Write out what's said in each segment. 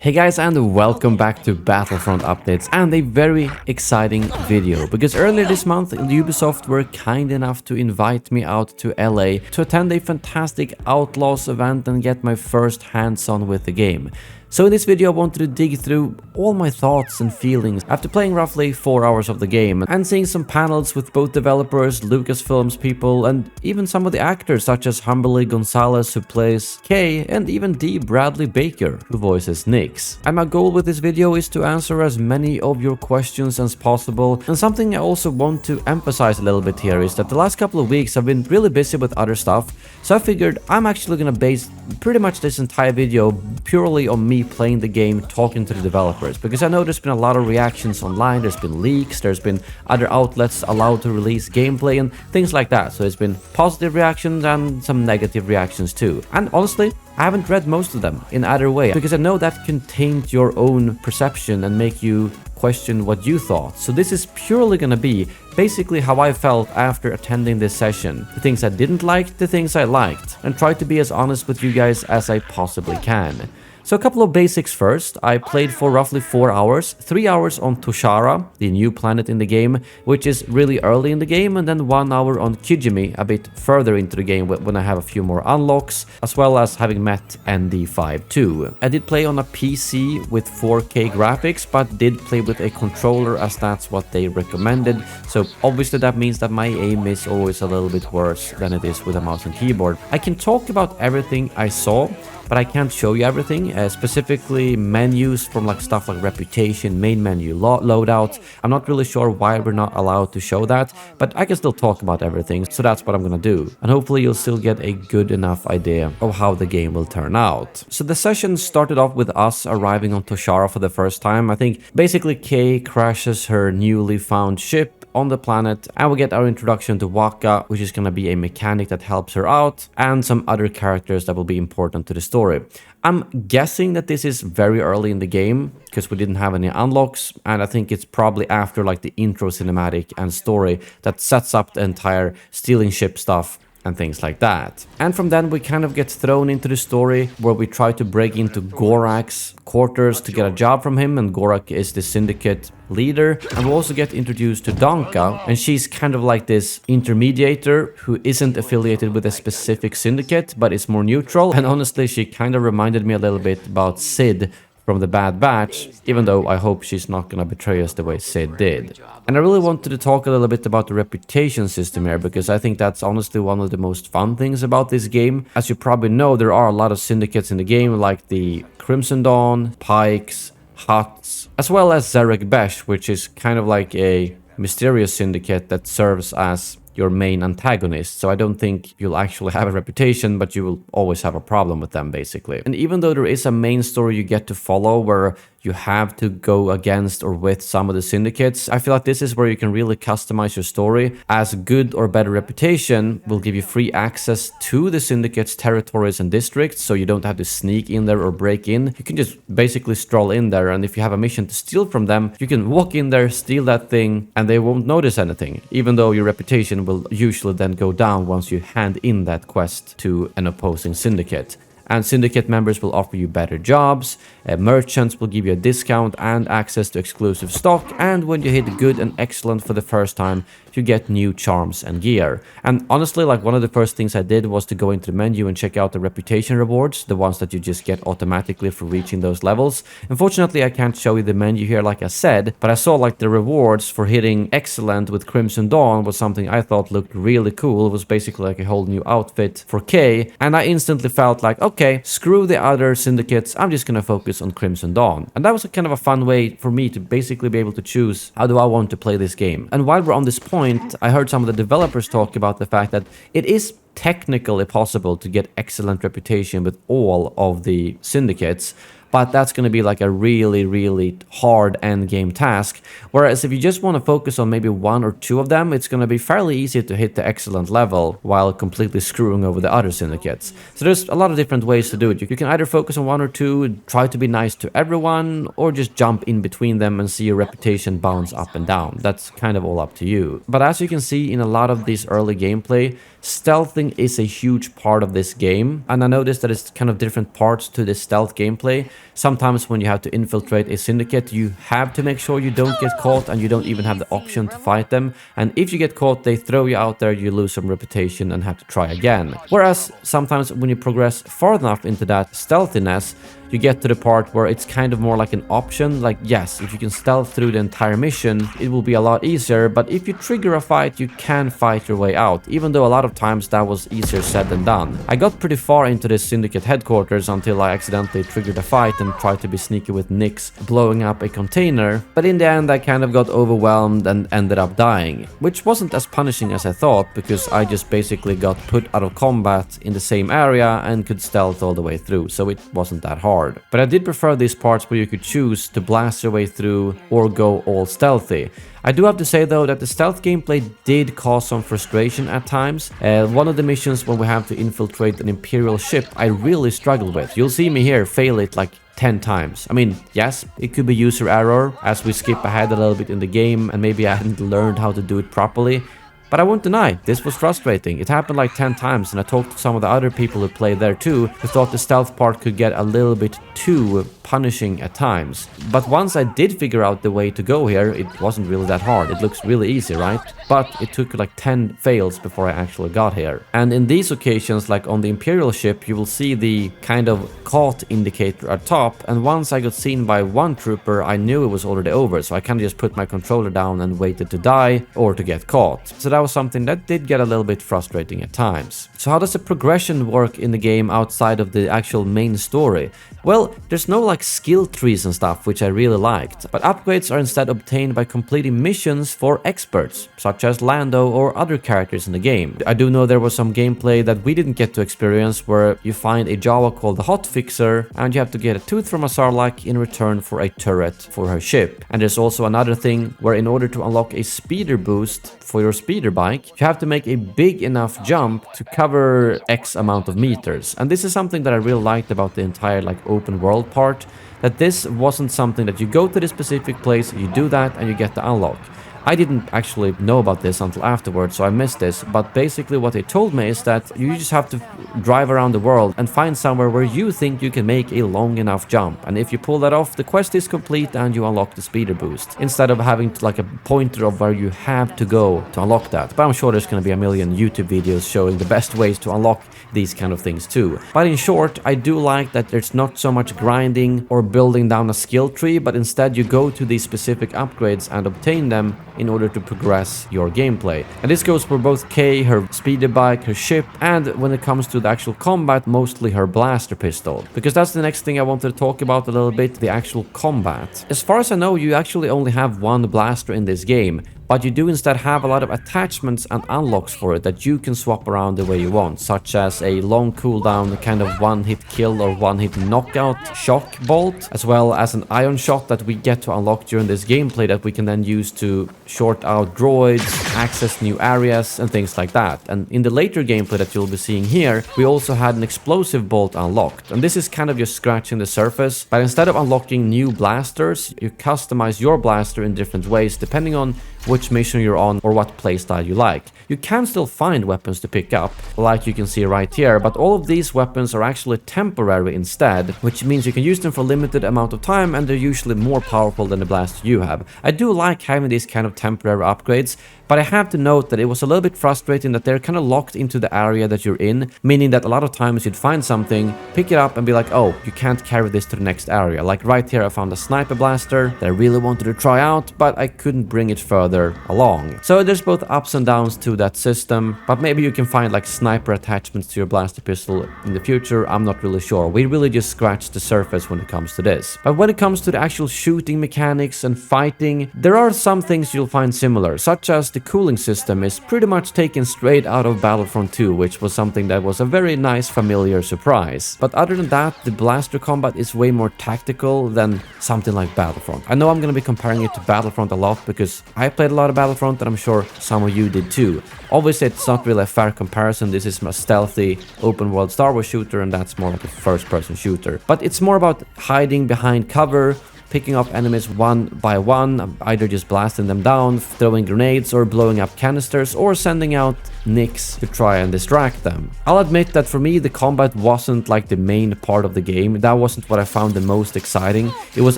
Hey guys, and welcome back to Battlefront Updates and a very exciting video, because earlier this month Ubisoft were kind enough to invite me out to LA to attend a fantastic Outlaws event and get my first hands-on with the game. So in this video I wanted to dig through all my thoughts and feelings after playing roughly 4 hours of the game and seeing some panels with both developers, Lucasfilm's people, and even some of the actors such as Humberly Gonzalez, who plays Kay, and even D. Bradley Baker, who voices Nix. And my goal with this video is to answer as many of your questions as possible. And something I also want to emphasize a little bit here is that the last couple of weeks I've been really busy with other stuff, so I figured I'm actually gonna base pretty much this entire video purely on me playing the game, talking to the developers, because I know there's been a lot of reactions online, there's been leaks, there's been other outlets allowed to release gameplay and things like that. So there's been positive reactions and some negative reactions too. And honestly, I haven't read most of them in either way, because I know that can taint your own perception and make you question what you thought. So this is purely gonna be basically how I felt after attending this session. The things I didn't like, the things I liked, and try to be as honest with you guys as I possibly can. So a couple of basics first. I played for roughly 4 hours, 3 hours on Toshara, the new planet in the game, which is really early in the game, and then 1 hour on Kijimi, a bit further into the game when I have a few more unlocks, as well as having met ND5 too. I did play on a PC with 4K graphics, but did play with a controller as that's what they recommended, so obviously that means that my aim is always a little bit worse than it is with a mouse and keyboard. I can talk about everything I saw, but I can't show you everything, specifically menus from like stuff like reputation, main menu, loadout. I'm not really sure why we're not allowed to show that, but I can still talk about everything, so that's what I'm gonna do. And hopefully you'll still get a good enough idea of how the game will turn out. So the session started off with us arriving on Toshara for the first time. I think basically Kay crashes her newly found ship on the planet, and we get our introduction to Waka, which is going to be a mechanic that helps her out, and some other characters that will be important to the story. I'm guessing that this is very early in the game because we didn't have any unlocks, and I think it's probably after like the intro cinematic and story that sets up the entire stealing ship stuff and things like that. And from then we kind of get thrown into the story where we try to break into Gorak's quarters to get a job from him, and Gorak is the syndicate leader. And we also get introduced to Danka, and she's kind of like this intermediator who isn't affiliated with a specific syndicate but is more neutral. And honestly, she kind of reminded me a little bit about Sid from the Bad Batch, even though I hope she's not gonna betray us the way Sid did. And I really wanted to talk a little bit about the reputation system here, because I think that's honestly one of the most fun things about this game. As you probably know, there are a lot of syndicates in the game, like the Crimson Dawn, Pikes, Huts, as well as Zarek Besh, which is kind of like a mysterious syndicate that serves as your main antagonist. So I don't think you'll actually have a reputation, but you will always have a problem with them basically. And even though there is a main story you get to follow where you have to go against or with some of the syndicates, I feel like this is where you can really customize your story, as good or better reputation will give you free access to the syndicate's territories and districts, so you don't have to sneak in there or break in. You can just basically stroll in there, and if you have a mission to steal from them, you can walk in there, steal that thing, and they won't notice anything, even though your reputation will usually then go down once you hand in that quest to an opposing syndicate. And syndicate members will offer you better jobs, merchants will give you a discount and access to exclusive stock, and when you hit good and excellent for the first time, you get new charms and gear. And honestly, like one of the first things I did was to go into the menu and check out the reputation rewards, the ones that you just get automatically for reaching those levels. Unfortunately, I can't show you the menu here like I said, but I saw like the rewards for hitting excellent with Crimson Dawn was something I thought looked really cool. It was basically like a whole new outfit for Kay, and I instantly felt like, okay, screw the other syndicates, I'm just gonna focus on Crimson Dawn. And that was a kind of a fun way for me to basically be able to choose how do I want to play this game. And while we're on this point, I heard some of the developers talk about the fact that it is technically possible to get excellent reputation with all of the syndicates, but that's going to be like a really hard end game task. Whereas if you just want to focus on maybe one or two of them, it's going to be fairly easy to hit the excellent level while completely screwing over the other syndicates. So there's a lot of different ways to do it. You can either focus on one or two, try to be nice to everyone, or just jump in between them and see your reputation bounce up and down. That's kind of all up to you. But as you can see in a lot of this early gameplay, stealthing is a huge part of this game, and I noticed that it's kind of different parts to this stealth gameplay. Sometimes when you have to infiltrate a syndicate, you have to make sure you don't get caught and you don't even have the option to fight them. And if you get caught, they throw you out there, you lose some reputation and have to try again. Whereas sometimes when you progress far enough into that stealthiness, you get to the part where it's kind of more like an option. Like, yes, if you can stealth through the entire mission, it will be a lot easier. But if you trigger a fight, you can fight your way out, even though a lot of times that was easier said than done. I got pretty far into this syndicate headquarters until I accidentally triggered a fight and tried to be sneaky with Nyx blowing up a container. But in the end, I kind of got overwhelmed and ended up dying, which wasn't as punishing as I thought, because I just basically got put out of combat in the same area and could stealth all the way through, so it wasn't that hard. But I did prefer these parts where you could choose to blast your way through or go all stealthy. I do have to say though that the stealth gameplay did cause some frustration at times. One of the missions when we have to infiltrate an Imperial ship I really struggled with. You'll see me here fail it like 10 times. I mean, yes, it could be user error as we skip ahead a little bit in the game and maybe I hadn't learned how to do it properly. But I won't deny, this was frustrating. It happened like 10 times and I talked to some of the other people who played there too, who thought the stealth part could get a little bit too punishing at times. But once I did figure out the way to go here, it wasn't really that hard. It looks really easy, right? But it took like 10 fails before I actually got here. And in these occasions, like on the Imperial ship, you will see the kind of caught indicator at top. And once I got seen by one trooper, I knew it was already over. So I kind of just put my controller down and waited to die or to get caught. So that was something that did get a little bit frustrating at times. So how does the progression work in the game outside of the actual main story? Well, there's no like skill trees and stuff, which I really liked, but upgrades are instead obtained by completing missions for experts, such as Lando or other characters in the game. I do know there was some gameplay that we didn't get to experience where you find a Jawa called the Hot Fixer and you have to get a tooth from a Sarlacc in return for a turret for her ship. And there's also another thing where in order to unlock a speeder boost for your speeder bike, you have to make a big enough jump to cover X amount of meters. And this is something that I really liked about the entire like open world part, that this wasn't something that you go to this specific place, you do that and you get the unlock. I didn't actually know about this until afterwards, so I missed this, but basically what they told me is that you just have to drive around the world and find somewhere where you think you can make a long enough jump, and if you pull that off, the quest is complete and you unlock the speeder boost, instead of having to, like a pointer of where you have to go to unlock that. But I'm sure there's going to be a million YouTube videos showing the best ways to unlock these kind of things too. But in short, I do like that there's not so much grinding or building down a skill tree, but instead you go to these specific upgrades and obtain them in order to progress your gameplay. And this goes for both Kay, her speeder bike, her ship, and when it comes to the actual combat, mostly her blaster pistol. Because that's the next thing I wanted to talk about a little bit, the actual combat. As far as I know, you actually only have one blaster in this game, but you do instead have a lot of attachments and unlocks for it that you can swap around the way you want, such as a long cooldown kind of one-hit kill or one-hit knockout shock bolt, as well as an ion shot that we get to unlock during this gameplay that we can then use to short out droids, access new areas and things like that. And in the later gameplay that you'll be seeing here, we also had an explosive bolt unlocked, and this is kind of just scratching the surface, but instead of unlocking new blasters, you customize your blaster in different ways depending on which mission you're on or what playstyle you like. You can still find weapons to pick up, like you can see right here, but all of these weapons are actually temporary instead, which means you can use them for a limited amount of time and they're usually more powerful than the blaster you have. I do like having these kind of temporary upgrades, but I have to note that it was a little bit frustrating that they're kind of locked into the area that you're in, meaning that a lot of times you'd find something, pick it up and be like, oh, you can't carry this to the next area. Like right here I found a sniper blaster that I really wanted to try out, but I couldn't bring it further along. So there's both ups and downs to that system, but maybe you can find like sniper attachments to your blaster pistol in the future. I'm not really sure. We really just scratched the surface when it comes to this. But when it comes to the actual shooting mechanics and fighting, there are some things you'll find similar, such as the cooling system is pretty much taken straight out of Battlefront 2, which was something that was a very nice familiar surprise. But other than that, the blaster combat is way more tactical than something like Battlefront. I know I'm going to be comparing it to Battlefront a lot because I played a lot of Battlefront and I'm sure some of you did too. Obviously it's not really a fair comparison. This is a stealthy open world Star Wars shooter and that's more like a first person shooter. But it's more about hiding behind cover, picking up enemies one by one, either just blasting them down, throwing grenades, or blowing up canisters, or sending out nicks to try and distract them. I'll admit that for me the combat wasn't like the main part of the game. That wasn't what I found the most exciting. It was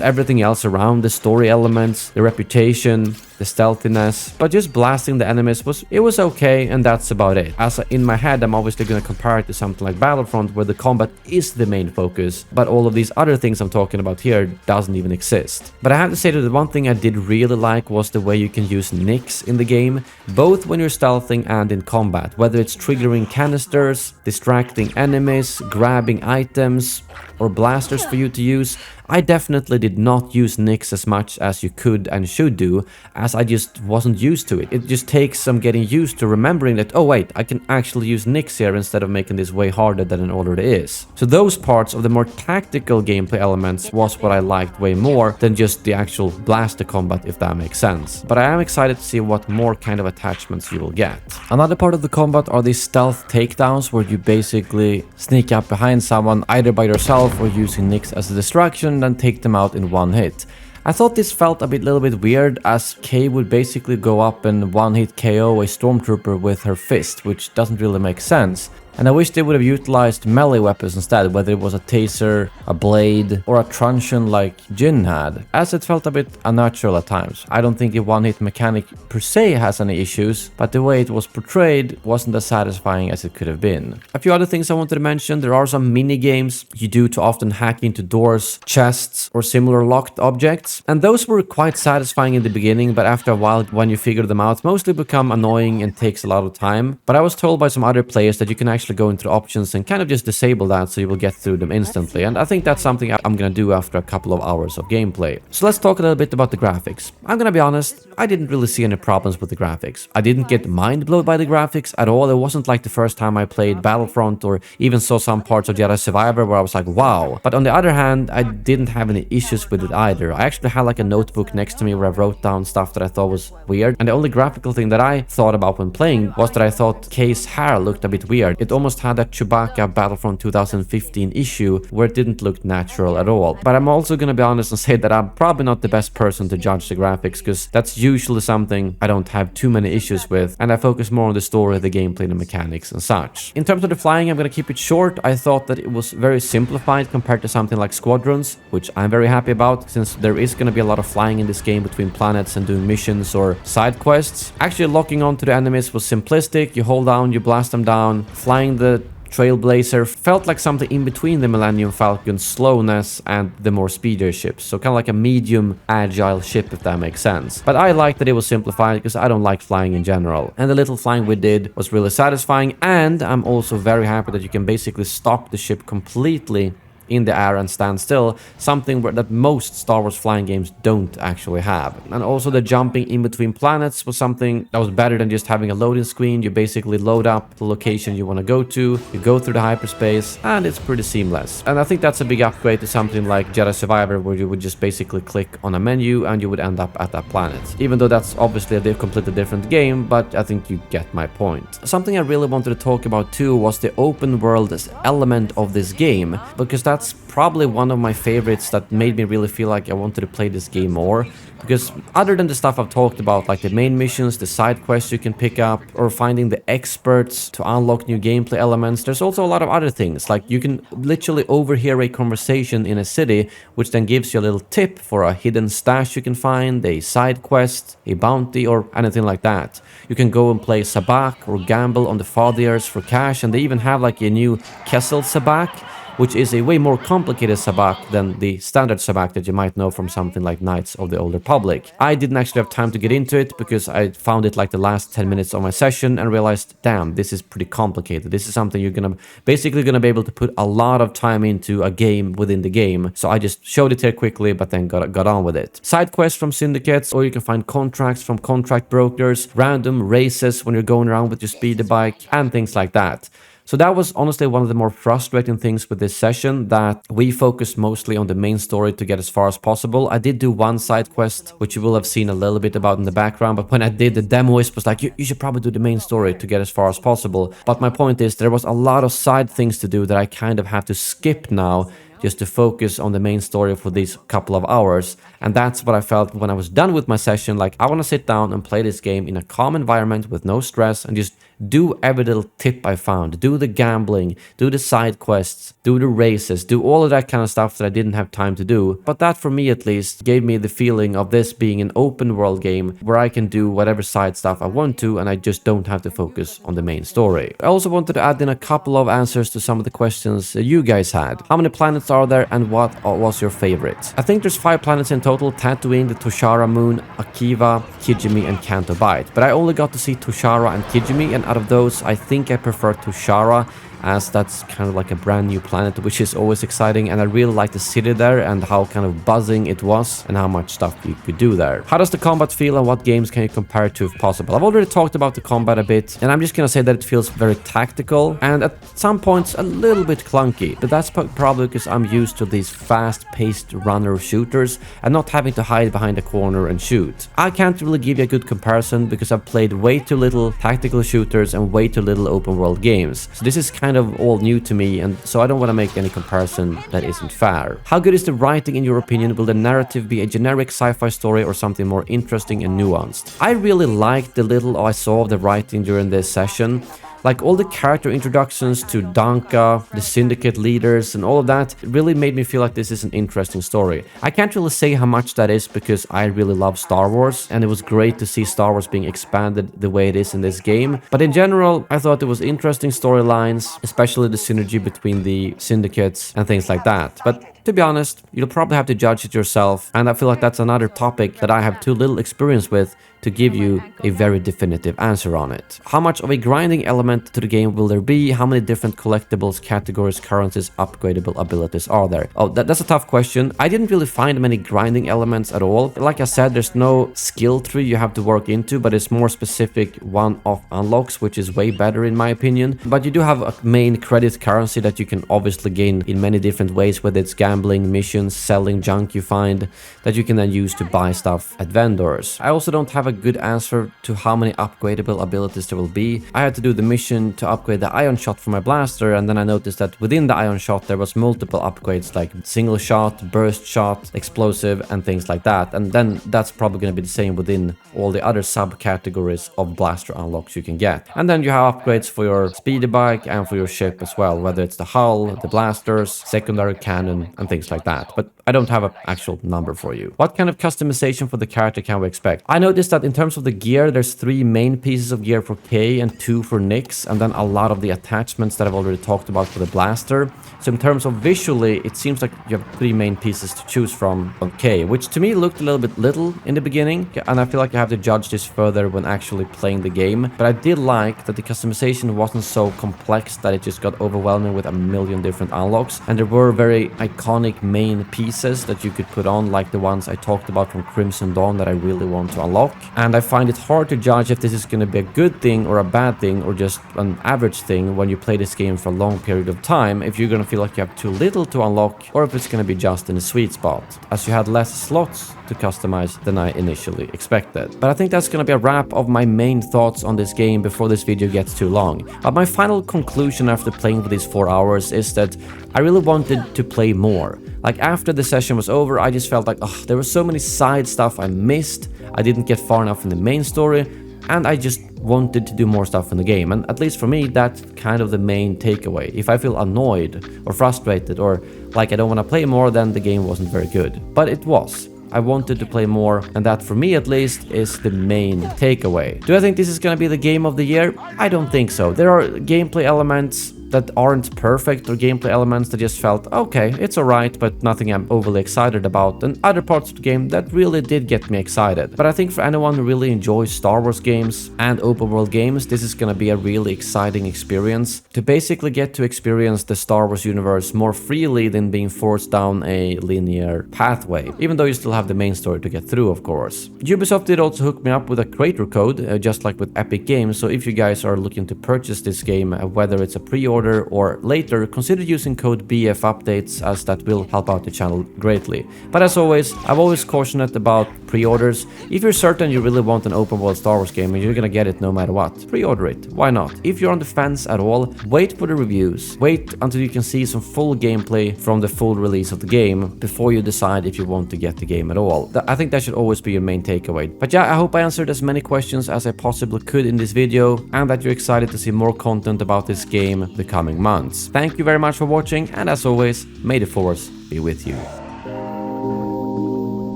everything else around, the story elements, the reputation, the stealthiness, but just blasting the enemies was okay, and that's about it. As in my head, I'm obviously going to compare it to something like Battlefront, where the combat is the main focus, but all of these other things I'm talking about here doesn't even exist. But I have to say that the one thing I did really like was the way you can use nicks in the game, both when you're stealthing and in combat, whether it's triggering canisters, distracting enemies, grabbing items, or blasters for you to use. I definitely did not use nicks as much as you could and should do, as I just wasn't used to it. It just takes some getting used to remembering that, oh wait, I can actually use nicks here instead of making this way harder than it already is. So those parts of the more tactical gameplay elements was what I liked way more than just the actual blaster combat, if that makes sense. But I am excited to see what more kind of attachments you will get. Another part of the combat are these stealth takedowns, where you basically sneak up behind someone either by yourself or using nicks as a distraction and take them out in one hit. I thought this felt a little bit weird, as Kay would basically go up and one-hit KO a stormtrooper with her fist, which doesn't really make sense. And I wish they would have utilized melee weapons instead, whether it was a taser, a blade, or a truncheon like Jin had, as it felt a bit unnatural at times. I don't think the one-hit mechanic per se has any issues, but the way it was portrayed wasn't as satisfying as it could have been. A few other things I wanted to mention: there are some mini-games you do to often hack into doors, chests, or similar locked objects, and those were quite satisfying in the beginning, but after a while, when you figure them out, mostly become annoying and takes a lot of time. But I was told by some other players that you can actually go into options and kind of just disable that, so you will get through them instantly, and I think that's something I'm gonna do after a couple of hours of gameplay. So let's talk a little bit about the graphics. I'm gonna be honest, I didn't really see any problems with the graphics. I didn't get mind blown by the graphics at all. It wasn't like the first time I played Battlefront or even saw some parts of Jedi Survivor where I was like, wow. But on the other hand, I didn't have any issues with it either. I actually had like a notebook next to me where I wrote down stuff that I thought was weird, and the only graphical thing that I thought about when playing was that I thought Kay's hair looked a bit weird. It almost had that Chewbacca Battlefront 2015 issue where it didn't look natural at all. But I'm also gonna be honest and say that I'm probably not the best person to judge the graphics, because that's usually something I don't have too many issues with, and I focus more on the story, the gameplay, the mechanics and such. In terms of the flying, I'm gonna keep it short. I thought that it was very simplified compared to something like Squadrons, which I'm very happy about, since there is gonna be a lot of flying in this game between planets and doing missions or side quests. Actually locking onto the enemies was simplistic. You hold down, you blast them down. Flying the Trailblazer felt like something in between the Millennium Falcon's slowness and the more speedier ships, so kind of like a medium agile ship, if that makes sense. But I like that it was simplified, because I don't like flying in general, and the little flying we did was really satisfying. And I'm also very happy that you can basically stop the ship completely in the air and stand still, something that most Star Wars flying games don't actually have. And also the jumping in between planets was something that was better than just having a loading screen. You basically load up the location you want to go to, you go through the hyperspace, and it's pretty seamless. And I think that's a big upgrade to something like Jedi Survivor, where you would just basically click on a menu and you would end up at that planet. Even though that's obviously a completely different game, but I think you get my point. Something I really wanted to talk about too was the open world element of this game, because that's probably one of my favorites that made me really feel like I wanted to play this game more. Because other than the stuff I've talked about, like the main missions, the side quests you can pick up, or finding the experts to unlock new gameplay elements, there's also a lot of other things. Like you can literally overhear a conversation in a city, which then gives you a little tip for a hidden stash you can find, a side quest, a bounty, or anything like that. You can go and play Sabak or gamble on the Fathiers for cash, and they even have like a new Kessel Sabak, which is a way more complicated sabak than the standard sabak that you might know from something like Knights of the Old Republic. I didn't actually have time to get into it, because I found it like the last 10 minutes of my session and realized, damn, this is pretty complicated. This is something you're basically gonna be able to put a lot of time into a game within the game. So I just showed it here quickly, but then got on with it. Side quests from syndicates, or you can find contracts from contract brokers, random races when you're going around with your speeder bike, and things like that. So that was honestly one of the more frustrating things with this session, that we focused mostly on the main story to get as far as possible. I did do one side quest, which you will have seen a little bit about in the background, but when I did the demo, it was like, you should probably do the main story to get as far as possible. But my point is, there was a lot of side things to do that I kind of have to skip now, just to focus on the main story for these couple of hours. And that's what I felt when I was done with my session. Like, I want to sit down and play this game in a calm environment with no stress and just do every little tip I found, do the gambling, do the side quests, do the races, do all of that kind of stuff that I didn't have time to do. But that, for me at least, gave me the feeling of this being an open world game where I can do whatever side stuff I want to, and I just don't have to focus on the main story. I also wanted to add in a couple of answers to some of the questions you guys had. How many planets are there, and what was your favorite? I think there's 5 planets in total: Tatooine, the Toshara moon, Akiva, Kijimi, and Canto Bight. But I only got to see Toshara and Kijimi, and out of those, I think I prefer Toshara, as that's kind of like a brand new planet, which is always exciting, and I really like the city there and how kind of buzzing it was and how much stuff you could do there. How does the combat feel, and what games can you compare it to if possible? I've already talked about the combat a bit, and I'm just gonna say that it feels very tactical and at some points a little bit clunky, but that's probably because I'm used to these fast-paced runner shooters and not having to hide behind a corner and shoot. I can't really give you a good comparison because I've played way too little tactical shooters and way too little open world games, so this is kind of all new to me, and so I don't want to make any comparison that isn't fair. How good is the writing in your opinion? Will the narrative be a generic sci-fi story or something more interesting and nuanced? I really liked the little I saw of the writing during this session. Like, all the character introductions to Danka, the syndicate leaders, and all of that really made me feel like this is an interesting story. I can't really say how much that is because I really love Star Wars, and it was great to see Star Wars being expanded the way it is in this game. But in general, I thought it was interesting storylines, especially the synergy between the syndicates and things like that. But to be honest, you'll probably have to judge it yourself, and I feel like that's another topic that I have too little experience with to give you a very definitive answer on it. How much of a grinding element to the game will there be? How many different collectibles, categories, currencies, upgradable abilities are there? Oh, that's a tough question. I didn't really find many grinding elements at all. Like I said, there's no skill tree you have to work into, but it's more specific one-off unlocks, which is way better in my opinion. But you do have a main credit currency that you can obviously gain in many different ways, whether it's gambling, missions, selling junk you find, that you can then use to buy stuff at vendors. I also don't have a good answer to how many upgradable abilities there will be. I had to do the mission to upgrade the ion shot for my blaster, and then I noticed that within the ion shot there was multiple upgrades like single shot, burst shot, explosive, and things like that. And then that's probably going to be the same within all the other subcategories of blaster unlocks you can get. And then you have upgrades for your speeder bike and for your ship as well, whether it's the hull, the blasters, secondary cannon, and things like that. But I don't have an actual number for you. What kind of customization for the character can we expect? I noticed that in terms of the gear, there's 3 main pieces of gear for K and 2 for Nyx, and then a lot of the attachments that I've already talked about for the blaster. So in terms of visually, it seems like you have 3 main pieces to choose from on K, which to me looked a little bit little in the beginning, and I feel like I have to judge this further when actually playing the game. But I did like that the customization wasn't so complex that it just got overwhelming with a million different unlocks, and there were very iconic main pieces that you could put on, like the ones I talked about from Crimson Dawn that I really want to unlock. And I find it hard to judge if this is going to be a good thing or a bad thing or just an average thing when you play this game for a long period of time, if you're going to feel like you have too little to unlock or if it's going to be just in a sweet spot, as you had less slots to customize than I initially expected. But I think that's going to be a wrap of my main thoughts on this game before this video gets too long. But my final conclusion after playing for these 4 hours is that I really wanted to play more. Like, after the session was over, I just felt like, oh, there was so many side stuff I missed. I didn't get far enough in the main story, and I just wanted to do more stuff in the game. And at least for me, that's kind of the main takeaway. If I feel annoyed or frustrated or like I don't want to play more, then the game wasn't very good. But it was. I wanted to play more, and that for me at least is the main takeaway. Do I think this is gonna be the game of the year? I don't think so. There are gameplay elements that aren't perfect, or gameplay elements that just felt okay, it's alright, but nothing I'm overly excited about, and other parts of the game that really did get me excited. But I think for anyone who really enjoys Star Wars games and open world games, this is gonna be a really exciting experience to basically get to experience the Star Wars universe more freely than being forced down a linear pathway, even though you still have the main story to get through, of course. Ubisoft did also hook me up with a creator code, just like with Epic Games, so if you guys are looking to purchase this game, whether it's a pre-order pre-order or later, consider using code BFUpdates, as that will help out the channel greatly. But as always, I've always cautioned about pre-orders. If you're certain you really want an open world Star Wars game and you're gonna get it no matter what, pre-order it. Why not? If you're on the fence at all, wait for the reviews. Wait until you can see some full gameplay from the full release of the game before you decide if you want to get the game at all. I think that should always be your main takeaway. But yeah, I hope I answered as many questions as I possibly could in this video, and that you're excited to see more content about this game the coming months. Thank you very much for watching, and as always, may the Force be with you.